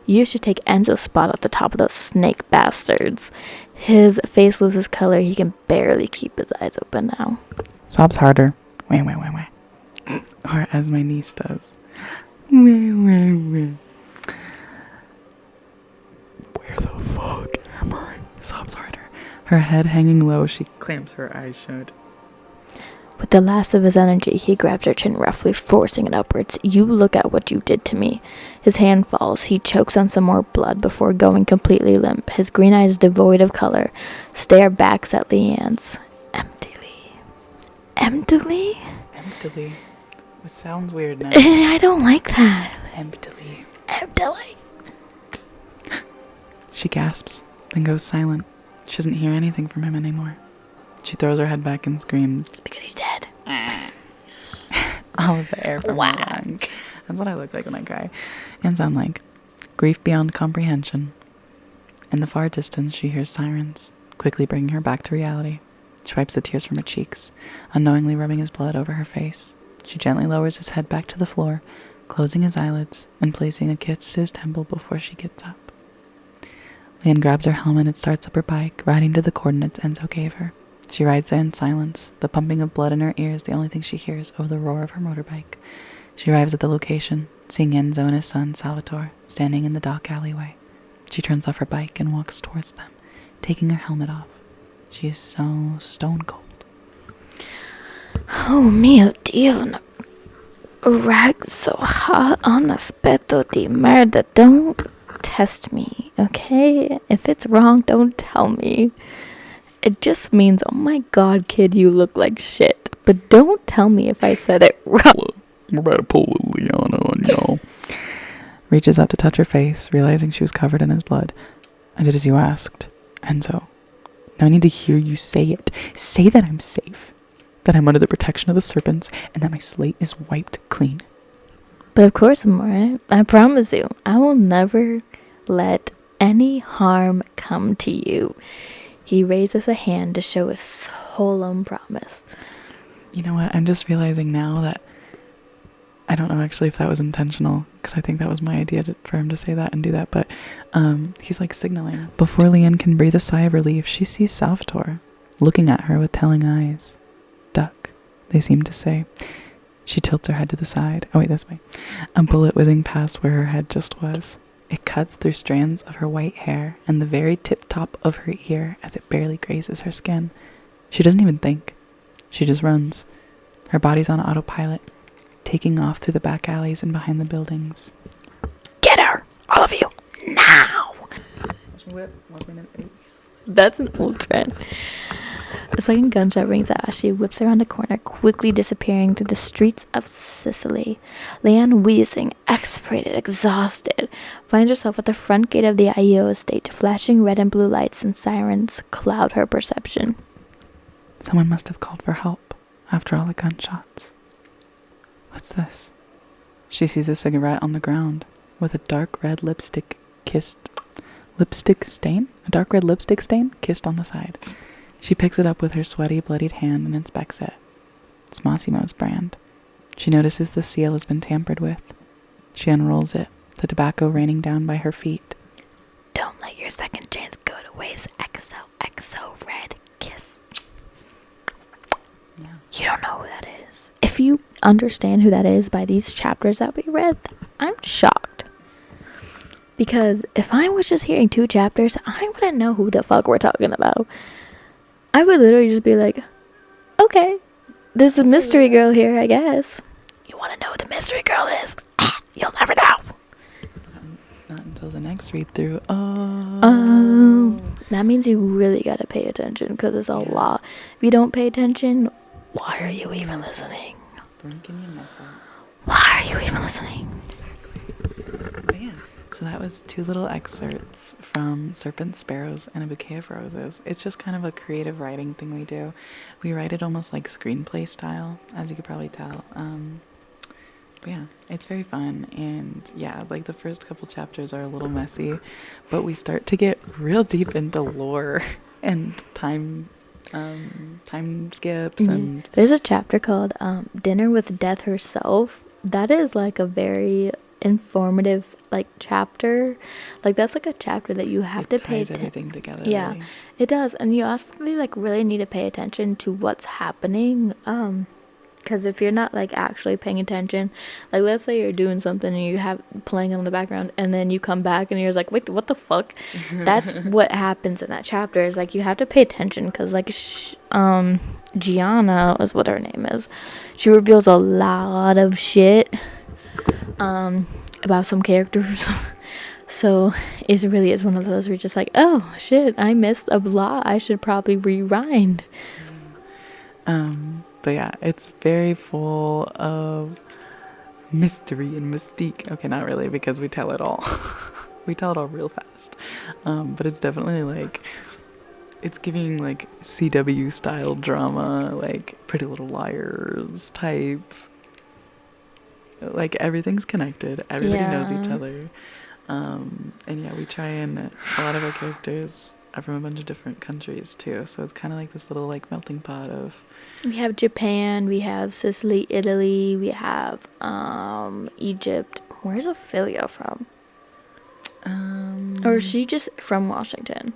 You should take Enzo's spot at the top of those snake bastards. His face loses color. He can barely keep his eyes open now. Sobs harder. Wah, wah, wah, wah. Or as my niece does. Wah, wah, wah. Where the fuck am I? Sobs harder. Her head hanging low, she clamps her eyes shut. With the last of his energy, he grabs her chin roughly, forcing it upwards. You look at what you did to me. His hand falls. He chokes on some more blood before going completely limp. His green eyes, devoid of color, stare back at Leanne's. Emptily. Emptily? Emptily. It sounds weird now. I don't like that. Emptily. Emptily. She gasps, then goes silent. She doesn't hear anything from him anymore. She throws her head back and screams. It's because he's dead. All of the air from my lungs. That's what I look like when I cry. And sound like. Grief beyond comprehension. In the far distance, she hears sirens, quickly bringing her back to reality. She wipes the tears from her cheeks, unknowingly rubbing his blood over her face. She gently lowers his head back to the floor, closing his eyelids and placing a kiss to his temple before she gets up. Leanne grabs her helmet and starts up her bike, riding to the coordinates Enzo gave her. She rides there in silence, the pumping of blood in her ears the only thing she hears over the roar of her motorbike. She arrives at the location, seeing Enzo and his son, Salvatore, standing in the dock alleyway. She turns off her bike and walks towards them, taking her helmet off. She is so stone cold. Oh mio Dio, ragazzo ha un aspetto di merda. Don't test me, okay? If it's wrong, don't tell me. It just means, oh my god, kid, you look like shit. But don't tell me if I said it wrong. We're about to pull with Liana on y'all. Reaches up to touch her face, realizing she was covered in his blood. I did as you asked, Enzo. Now I need to hear you say it. Say that I'm safe, that I'm under the protection of the serpents, and that my slate is wiped clean. But of course, Amore, I promise you, I will never let any harm come to you. He raises a hand to show a solemn promise. You know what? I'm just realizing now that I don't know actually if that was intentional, because I think that was my idea for him to say that and do that, but he's like signaling. Before Leanne can breathe a sigh of relief, she sees Salvatore looking at her with telling eyes. Duck, they seem to say. She tilts her head to the side. Oh wait, this way. A bullet whizzing past where her head just was. It cuts through strands of her white hair and the very tip-top of her ear as it barely grazes her skin. She doesn't even think. She just runs. Her body's on autopilot, taking off through the back alleys and behind the buildings. Get her! All of you! Now! That's an old trend. A second gunshot rings out as she whips around a corner, quickly disappearing through the streets of Sicily. Leanne, wheezing, exasperated, exhausted, finds herself at the front gate of the IEO estate. Flashing red and blue lights and sirens cloud her perception. Someone must have called for help after all the gunshots. What's this? She sees a cigarette on the ground with a dark red lipstick stain kissed on the side. She picks it up with her sweaty, bloodied hand and inspects it. It's Massimo's brand. She notices the seal has been tampered with. She unrolls it, the tobacco raining down by her feet. Don't let your second chance go to waste. XOXO red kiss. Yeah. You don't know who that is. If you understand who that is by these chapters that we read, I'm shocked. Because if I was just hearing 2 chapters, I wouldn't know who the fuck we're talking about. I would literally just be like, okay, there's a mystery girl here, I guess. You want to know who the mystery girl is? You'll never know. Not until the next read through. Oh. That means you really got to pay attention because it's a lot. If you don't pay attention, why are you even listening? Can you mess up? Why are you even listening? But yeah, so that was 2 little excerpts from Serpent Sparrows and a Bouquet of Roses. It's just kind of a creative writing thing we do. We write it almost like screenplay style, as you could probably tell. But yeah, it's very fun. And yeah, like the first couple chapters are a little messy, but we start to get real deep into lore and time skips. And there's a chapter called Dinner with Death Herself. That is like a very informative like chapter. Like that's like a chapter that you have to pay attention. Everything together. Yeah, really. It does. And you actually like really need to pay attention to what's happening. Because if you're not like actually paying attention, like let's say you're doing something and you have playing in the background and then you come back and you're like, wait, what the fuck? That's what happens in that chapter. Is like you have to pay attention because like Gianna is what her name is. She reveals a lot of shit about some characters. So it really is one of those where you're just like, oh shit, I missed a lot. I should probably rewind. But yeah, it's very full of mystery and mystique. Okay, not really, because we tell it all. We tell it all real fast. But it's definitely like it's giving like CW style drama, like Pretty Little Liars type. Like everything's connected. Everybody knows each Yeah. other. And yeah, we try and a lot of our characters are from a bunch of different countries too. So it's kind of like this little like melting pot of. We have Japan, we have Sicily, Italy, we have Egypt. Where's Ophelia from? Or is she just from Washington?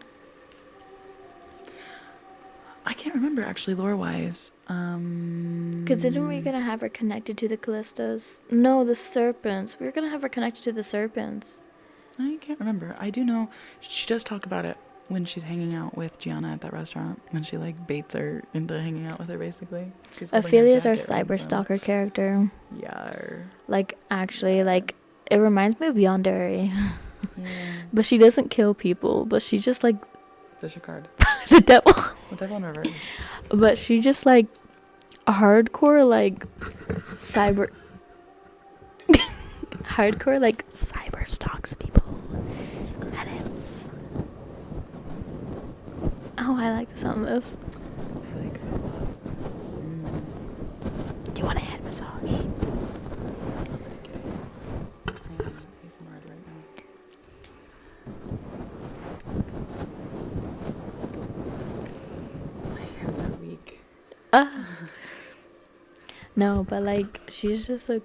I can't remember actually lore wise. Because didn't we gonna have her connected to the Callistos? No, the serpents. We were gonna have her connected to the serpents. I can't remember. I do know she does talk about it when she's hanging out with Gianna at that restaurant. When she like baits her into hanging out with her, basically. She's holding her Ophelia's our jacket when cyber it's on. stalker character. Yeah. Like, actually, like, it reminds me of Yandere. Yeah. But she doesn't kill people, but she just, like, That's your card. the devil. The devil in reverse. But she just, like, hardcore, like, cyber... hardcore, like, cyber stalks people. And it's... Oh, I like the sound of this. I like that. Do you want a head massage? ASMR right now. My hands are weak. No, but like she's just a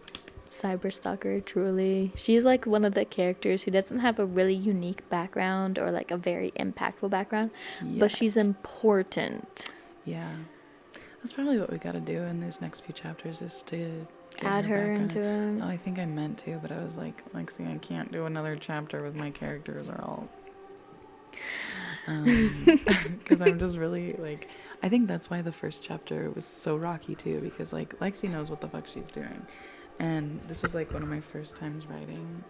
cyber stalker, truly. She's like one of the characters who doesn't have a really unique background or like a very impactful background, but she's Yet. important. Yeah. That's probably what we got to do in these next few chapters is to get Add her background. into it. Oh, I think I meant to, but I was like, Lexi, I can't do another chapter with my characters are all. Because I'm just really like, I think that's why the first chapter was so rocky too, because like Lexi knows what the fuck she's doing, and this was like one of my first times writing.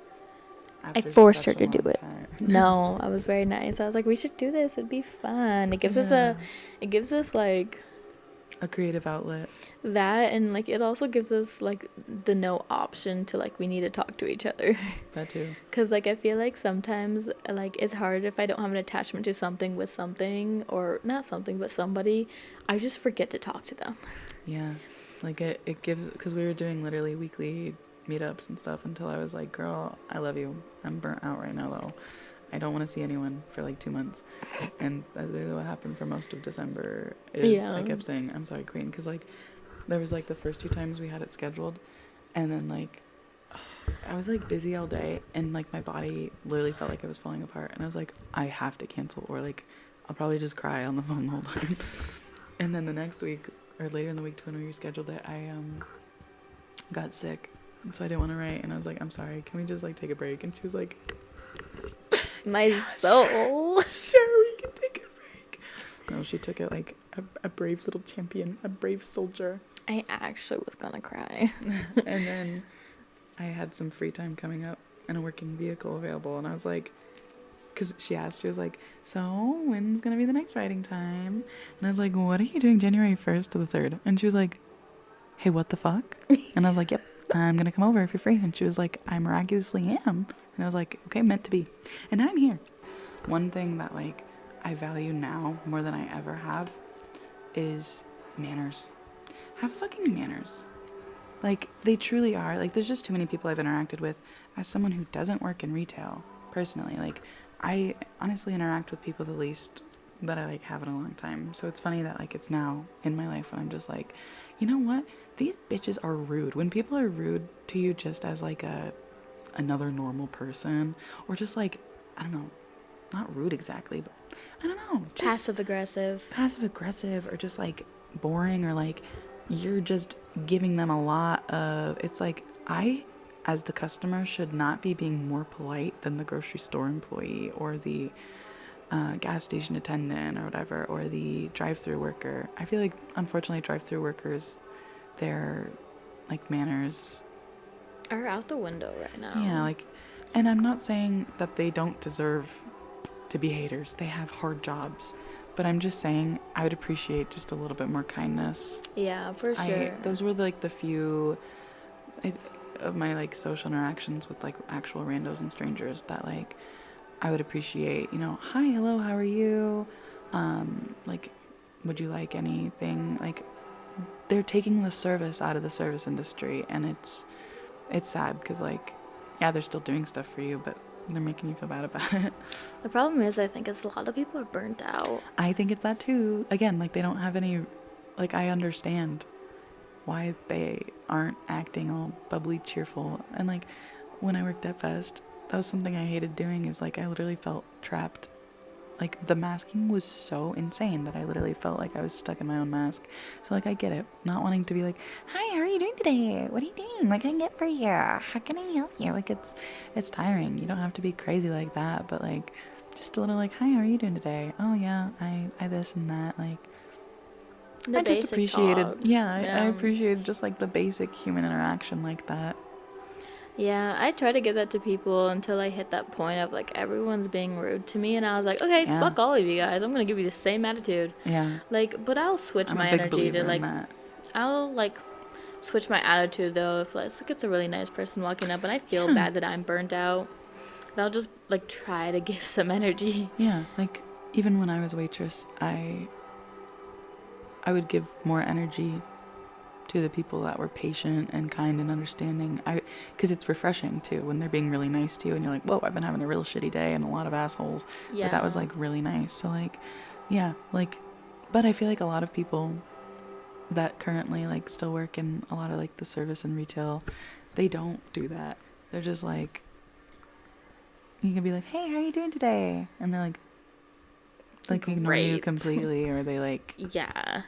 I forced her such a to do long it. time. No, I was very nice. I was like, we should do this. It'd be fun. It gives us like a creative outlet. that, and like it also gives us like the no option to like we need to talk to each other. That too. Because like I feel like sometimes like it's hard if I don't have an attachment to something with something, or not something but somebody, I just forget to talk to them. Yeah, like it gives, because we were doing literally weekly meetups and stuff until I was like, girl, I love you, I'm burnt out right now though, I don't want to see anyone for like 2 months. And that's really what happened for most of December is I kept saying, I'm sorry, queen, because like there was like the first 2 times we had it scheduled, and then like I was like busy all day, and like my body literally felt like I was falling apart, and I was like, I have to cancel, or like I'll probably just cry on the phone the whole time. And then the next week, or later in the week when we rescheduled it, I got sick, so I didn't want to write, and I was like, I'm sorry, can we just like take a break? And she was like, My soul. sure, we can take a break. No, she took it like a brave little champion, a brave soldier. I actually was gonna cry. And then I had some free time coming up and a working vehicle available, and I was like, because she asked, she was like, so when's gonna be the next writing time? And I was like, what are you doing January 1st to the 3rd? And she was like, hey, what the fuck? And I was like, yep, I'm gonna come over if you're free. And she was like, I miraculously am. And I was like, okay, meant to be. And I'm here. One thing that like I value now more than I ever have is manners. Have fucking manners. Like, they truly are. Like, there's just too many people I've interacted with as someone who doesn't work in retail, personally. Like, I honestly interact with people the least that I, like, have in a long time. So it's funny that, like, it's now in my life when I'm just like, you know what? These bitches are rude. When people are rude to you just as, like, another normal person, or just, like, I don't know, not rude exactly, but I don't know. Just passive-aggressive, or just, like, boring, or, like, you're just giving them a lot of, it's like, I, as the customer, should not be being more polite than the grocery store employee, or the gas station attendant, or whatever, or the drive-through worker. I feel like, unfortunately, drive-through workers, their, like, manners Are out the window right now. Yeah, like, and I'm not saying that they don't deserve to be haters. They have hard jobs. But I'm just saying I would appreciate just a little bit more kindness. Yeah, for sure. Those were like the few of my like social interactions with like actual randos and strangers that like I would appreciate, you know, hi, hello, how are you? like, would you like anything? Like, they're taking the service out of the service industry, and it's sad because, like, yeah, they're still doing stuff for you, but they're making you feel bad about it. The problem is, I think, is a lot of people are burnt out. I think it's that too. Again, like, they don't have any, like, I understand why they aren't acting all bubbly, cheerful. And, like, when I worked at Fest, that was something I hated doing, is, like, I literally felt trapped. Like, the masking was so insane that I literally felt like I was stuck in my own mask. So, like, I get it. Not wanting to be like, hi, how are you doing today? What are you doing? What can I get for you? How can I help you? Like, it's tiring. You don't have to be crazy like that. But, like, just a little like, hi, how are you doing today? Oh, yeah, I this and that. Like, The I just basic appreciated, talk. I appreciated just, like, the basic human interaction like that. Yeah, I try to give that to people until I hit that point of, like, everyone's being rude to me, and I was like, okay, Yeah. fuck all of you guys. I'm gonna give you the same attitude. Yeah. Like, but I'll switch I'm my a big energy believer to, like, in that. I'll, like, switch my attitude, though, if, like, it's a really nice person walking up and I feel Yeah. bad that I'm burnt out. And I'll just, like, try to give some energy. Yeah, like, even when I was a waitress, I would give more energy to the people that were patient and kind and understanding. Because it's refreshing too when they're being really nice to you, and you're like, whoa, I've been having a real shitty day and a lot of assholes. Yeah. But that was, like, really nice. So, like, yeah, like, but I feel like a lot of people that currently, like, still work in a lot of, like, the service and retail, they don't do that. They're just like, you can be like, hey, how are you doing today? And they're like ignore you Great. completely, or they, like, Yeah.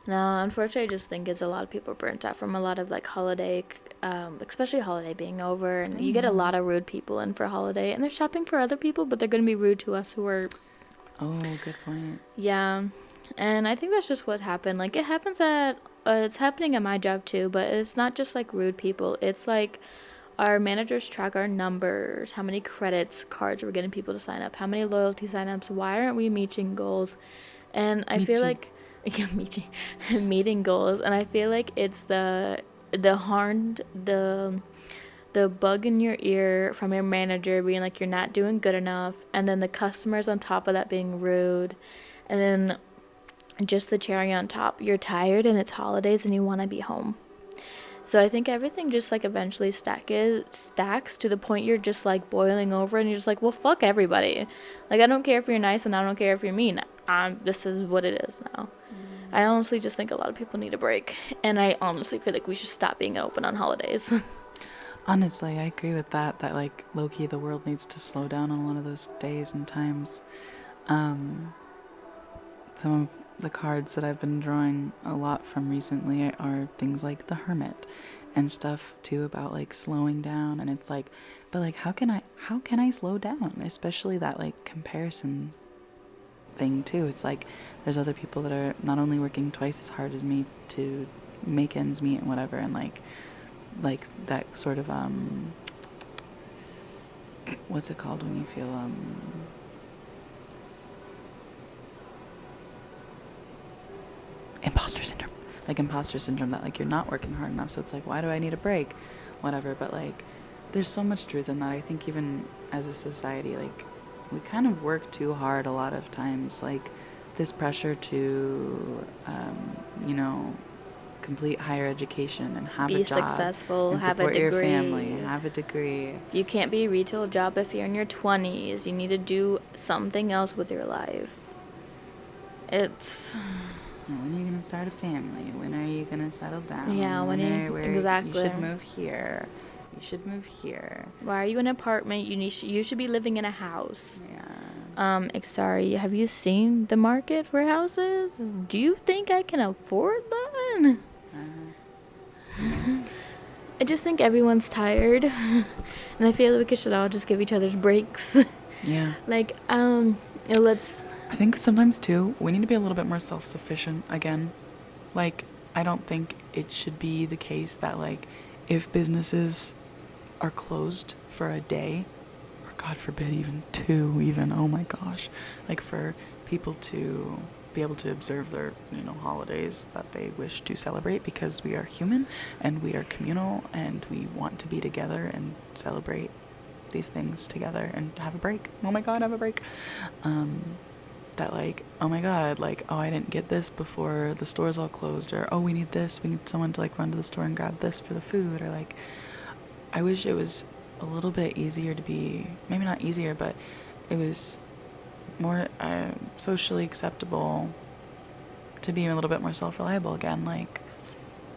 No, unfortunately, I just think it's a lot of people burnt out from a lot of, like, holiday, especially holiday being over, and you get a lot of rude people in for holiday, and they're shopping for other people, but they're going to be rude to us who are, oh, good point. yeah. And I think that's just what happened. Like, it happens it's happening at my job too, but it's not just, like, rude people. It's, like, our managers track our numbers, how many credits cards we're getting people to sign up, how many loyalty signups, why aren't we meeting goals? And I feel like meeting goals, and I feel like it's the bug in your ear from your manager being like, you're not doing good enough, and then the customers on top of that being rude, and then just the cherry on top, you're tired and it's holidays and you want to be home. So I think everything just, like, eventually stacks to the point you're just, like, boiling over, and you're just like, well, fuck everybody. Like, I don't care if you're nice and I don't care if you're mean. This is what it is now. I honestly just think a lot of people need a break, and I honestly feel like we should stop being open on holidays. Honestly, I agree with that, like, low-key, the world needs to slow down on a lot of those days and times. Some of the cards that I've been drawing a lot from recently are things like the Hermit and stuff too, about, like, slowing down. And it's like, but, like, how can I slow down? Especially that, like, comparison thing too. It's like there's other people that are not only working twice as hard as me to make ends meet and whatever, and like that sort of what's it called when you feel imposter syndrome, that, like, you're not working hard enough, so it's like, why do I need a break, whatever. But, like, there's so much truth in that. I think even as a society, like, we kind of work too hard a lot of times, like, this pressure to complete higher education and have Be a job, successful, and have a support your degree. family, have a degree. You can't be a retail job if you're in your 20s. You need to do something else with your life. It's... When are you gonna start a family? When are you gonna settle down? Yeah, exactly. You should move here. You should move here. Why are you in an apartment? You should be living in a house. Yeah. Sorry, have you seen the market for houses? Do you think I can afford that? I just think everyone's tired, and I feel like we should all just give each other's breaks. Yeah. Like, I think sometimes too, we need to be a little bit more self-sufficient again. Like, I don't think it should be the case that, like, if businesses are closed for a day, or God forbid even two, oh my gosh, like, for people to be able to observe their, holidays that they wish to celebrate, because we are human and we are communal and we want to be together and celebrate these things together and have a break. Oh my God, have a break. that like, oh my god, like, oh, I didn't get this before the store's all closed, or oh, we need this, we need someone to like run to the store and grab this for the food, or like, I wish it was a little bit easier to be, maybe not easier, but it was more socially acceptable to be a little bit more self-reliable again. Like,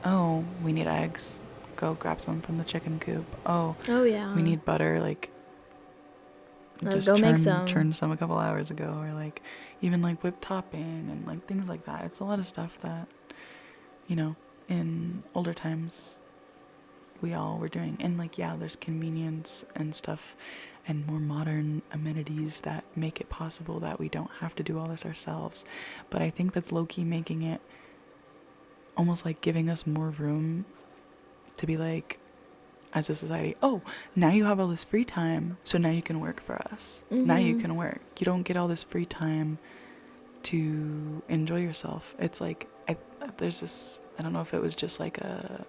oh, we need eggs, go grab some from the chicken coop. Oh yeah, we need butter, like, let's just go make some. churned some a couple hours ago, or like even like whipped topping and like things like that. It's a lot of stuff that, you know, in older times we all were doing. And like, yeah, there's convenience and stuff and more modern amenities that make it possible that we don't have to do all this ourselves. But I think that's low-key making it almost like giving us more room to be like, as a society, oh, now you have all this free time, so now you can work for us. Now you can work. You don't get all this free time to enjoy yourself. It's like, there's this, I don't know if it was just like a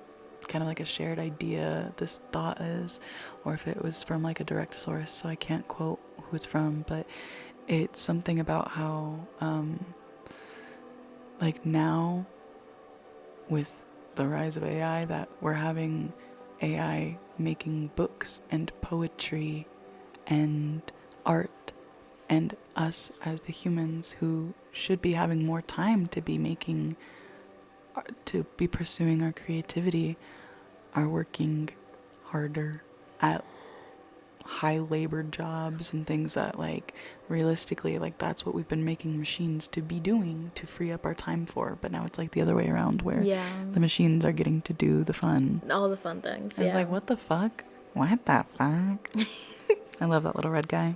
kind of like a shared idea, this thought is, or if it was from like a direct source, so I can't quote who it's from, but it's something about how like now with the rise of AI, that we're having AI making books and poetry and art, and us as the humans who should be having more time to be making, to be pursuing our creativity, are working harder at high labor jobs and things that, like, realistically, like, that's what we've been making machines to be doing, to free up our time for. But now it's like the other way around, where the machines are getting to do the fun, all the fun things. and it's like, what the fuck, what the fuck. I love that little red guy.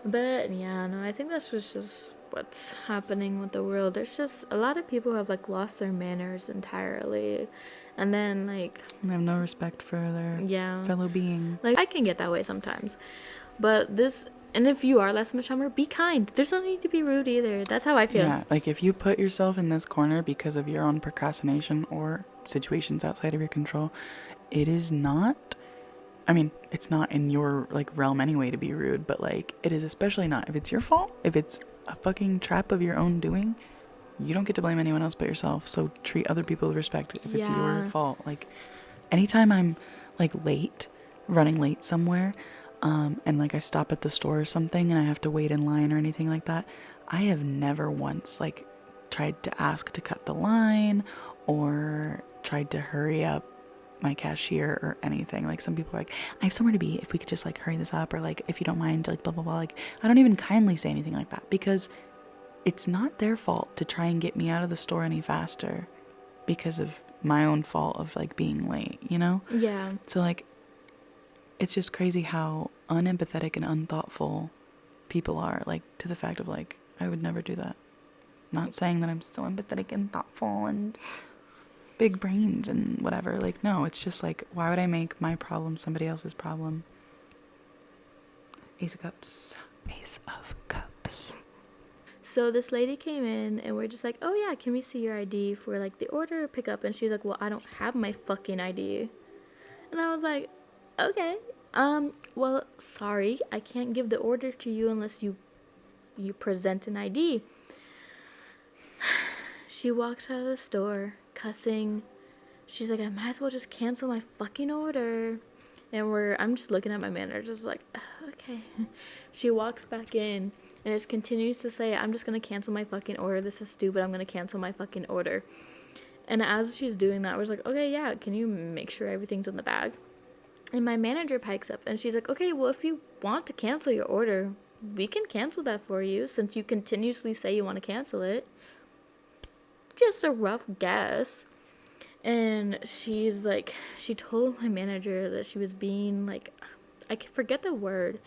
But yeah, no, I think that's just what's happening with the world. There's just a lot of people who have like lost their manners entirely, and then like They have no respect for their fellow being. Like, I can get that way sometimes, but this, and if you are less much humor, be kind. There's no need to be rude either. That's how I feel. Yeah, like if you put yourself in this corner because of your own procrastination or situations outside of your control, it is not, I mean, it's not in your like realm anyway to be rude, but like it is especially not if it's your fault. If it's a fucking trap of your own doing, you don't get to blame anyone else but yourself. So treat other people with respect if it's your fault. Like, anytime I'm like late, running late somewhere, and like I stop at the store or something and I have to wait in line or anything like that, I have never once like tried to ask to cut the line or tried to hurry up my cashier or anything. Like, some people are like, I have somewhere to be, if we could just like hurry this up, or like, if you don't mind, like blah blah blah. Like, I don't even kindly say anything like that, because it's not their fault to try and get me out of the store any faster because of my own fault of like being late, you know? Yeah. So like, it's just crazy how unempathetic and unthoughtful people are, like, to the fact of like, I would never do that. Not saying that I'm so empathetic and thoughtful and big brains and whatever. Like, no, it's just like, why would I make my problem somebody else's problem? Ace of Cups. Ace of Cups. So this lady came in and we're just like, oh yeah, can we see your ID for like the order pickup? And she's like, well, I don't have my fucking ID. And I was like, okay, well, sorry, I can't give the order to you unless you present an ID. She walks out of the store cussing. She's like, I might as well just cancel my fucking order. And I'm just looking at my manager, just like, okay. She walks back in and just continues to say, I'm just gonna cancel my fucking order. This is stupid. I'm gonna cancel my fucking order. And as she's doing that, I was like, okay, yeah, can you make sure everything's in the bag? And my manager pikes up and she's like, okay, well, if you want to cancel your order, we can cancel that for you since you continuously say you want to cancel it. Just a rough guess. And she's like, she told my manager that she was being like, I forget the word,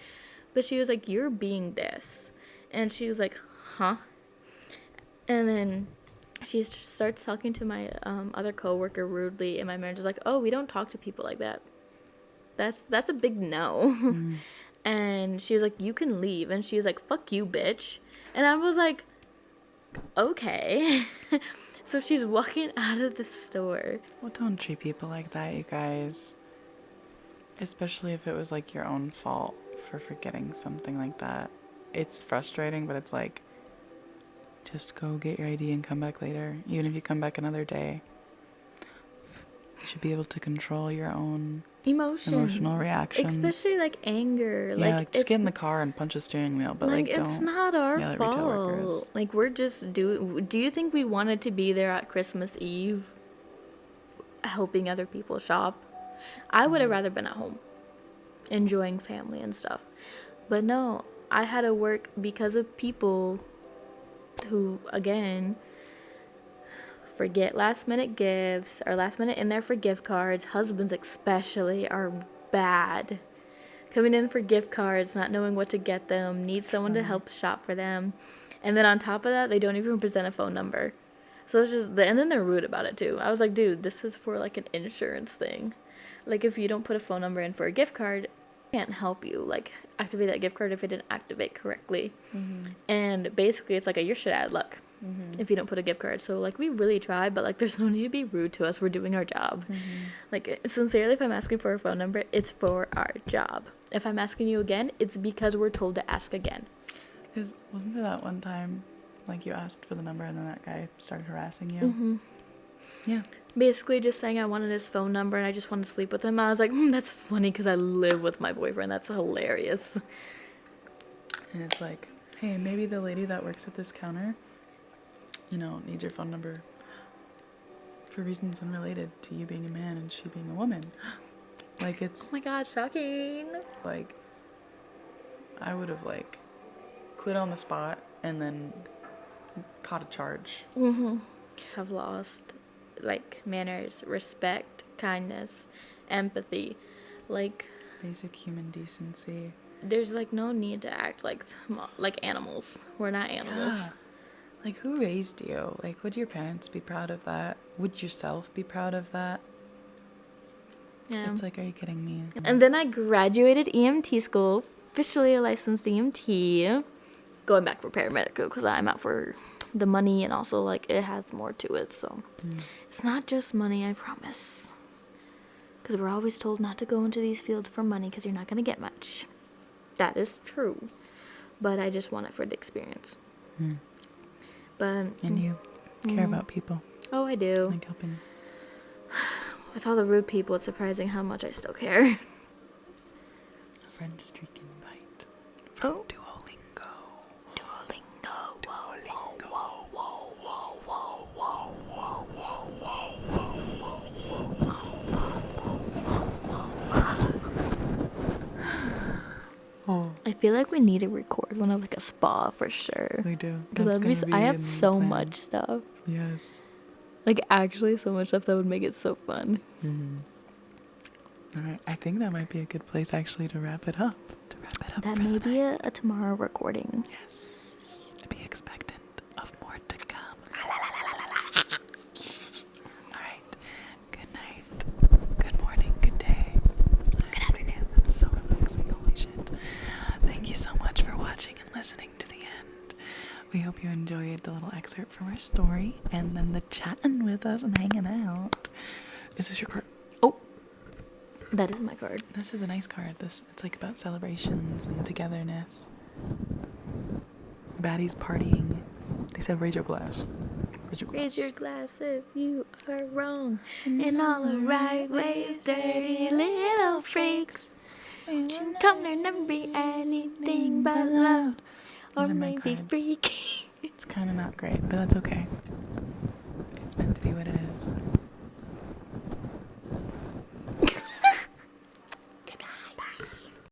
but she was like, you're being this. And she was like, huh? And then she starts talking to my other coworker rudely, and my manager's like, oh, we don't talk to people like that. That's a big no. And she was like, you can leave. And she was like, fuck you, bitch. And I was like, okay. So she's walking out of the store. Well, don't treat people like that, you guys. Especially if it was like your own fault for forgetting something like that. It's frustrating, but it's like, just go get your ID and come back later. Even if you come back another day, you should be able to control your own emotional reactions. Especially like anger. Yeah, like just get in the car and punch a steering wheel, but like don't. It's not our yell at retail workers. fault. Like we're just do you think we wanted to be there at Christmas Eve helping other people shop? I would have rather been at home enjoying family and stuff. But no, I had to work because of people who, again, forget last minute gifts or last minute in there for gift cards. Husbands especially are bad. Coming in for gift cards, not knowing what to get them, need someone to help shop for them. And then on top of that, they don't even present a phone number. So it's just, and then they're rude about it too. I was like, dude, this is for like an insurance thing. Like if you don't put a phone number in for a gift card, I can't help you like activate that gift card if it didn't activate correctly. And basically it's like you're shit out of luck if you don't put a gift card. So like we really try, but like there's no need to be rude to us. We're doing our job. Like sincerely, if I'm asking for a phone number, it's for our job. If I'm asking you again, it's because we're told to ask again. Because wasn't there that one time like you asked for the number and then that guy started harassing you? Yeah. Basically just saying I wanted his phone number and I just wanted to sleep with him. I was like, that's funny because I live with my boyfriend. That's hilarious. And it's like, hey, maybe the lady that works at this counter, needs your phone number for reasons unrelated to you being a man and she being a woman. Like it's Oh my god, shocking. like I would have like quit on the spot and then caught a charge. Have lost like manners, respect, kindness, empathy. Like Basic human decency. there's like no need to act like animals. We're not animals. Yeah. Like who raised you? Like would your parents be proud of that? Would yourself be proud of that? Yeah. It's like, are you kidding me? And then I graduated EMT school, officially a licensed EMT. Going back for paramedic because I'm out for the money and also like it has more to it. So it's not just money, I promise. Because we're always told not to go into these fields for money because you're not going to get much. That is true. But I just want it for the experience. But And you care about people, oh, I do. like helping. With all the rude people, it's surprising how much I still care. A friend streak invite from Oh. Duolingo. Oh, I feel like we need to record one of like a spa for sure. we do. Because I have so much stuff. Yes. Like actually so much stuff that would make it so fun. All right. I think that might be a good place actually to wrap it up. That for may the be night. a tomorrow recording. Yes. Be expectant of more to come. All right. Good night. Good morning. Good day. Good afternoon. That's so relaxing. Holy shit. Thank you so much for watching and listening to the end. We hope you enjoyed the little excerpt from our story and then the chatting with us and hanging out. Is this your card? Oh, that is my card. This is a nice card. It's like about celebrations and togetherness. Baddies partying. They said raise your glass. Raise your glass. Raise your glass if you are wrong. In all the right ways, dirty little freaks. Come there, never be anything but loud. Or Those are my maybe cards. freaky. It's kind of not great, but that's okay. It's meant to be what it is.